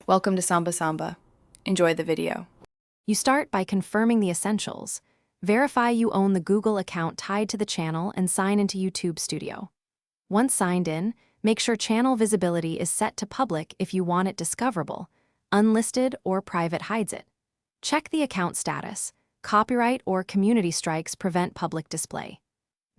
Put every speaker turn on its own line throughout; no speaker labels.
Welcome to Samba Samba. Enjoy the video.
You start by confirming the essentials. Verify you own the Google account tied to the channel and sign into YouTube Studio. Once signed in, make sure channel visibility is set to public if you want it discoverable. Unlisted or private hides it. Check the account status. Copyright or community strikes prevent public display.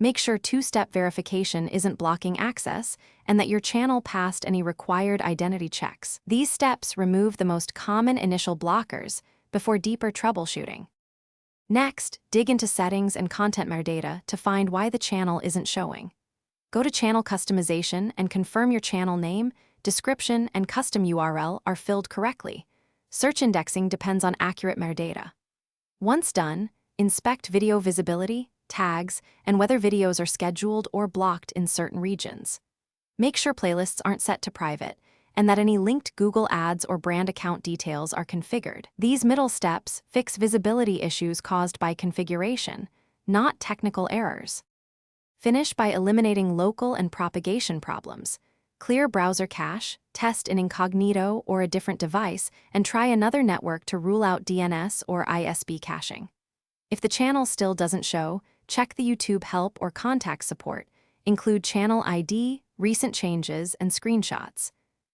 Make sure two-step verification isn't blocking access and that your channel passed any required identity checks. These steps remove the most common initial blockers before deeper troubleshooting. Next, dig into settings and content metadata to find why the channel isn't showing. Go to channel customization and confirm your channel name, description, and custom URL are filled correctly. Search indexing depends on accurate metadata. Once done, inspect video visibility, tags, and whether videos are scheduled or blocked in certain regions. Make sure playlists aren't set to private, and that any linked Google Ads or brand account details are configured. These middle steps fix visibility issues caused by configuration, not technical errors. Finish by eliminating local and propagation problems. Clear browser cache, test in incognito or a different device, and try another network to rule out DNS or ISP caching. If the channel still doesn't show, check the YouTube help or contact support. Include channel ID, recent changes, and screenshots.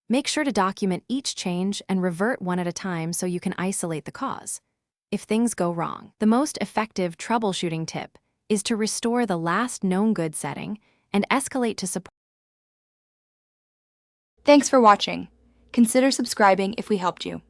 Make sure to document each change and revert one at a time so you can isolate the cause. If things go wrong, the most effective troubleshooting tip is to restore the last known good setting and escalate to support.
Thanks for watching. Consider subscribing if we helped you.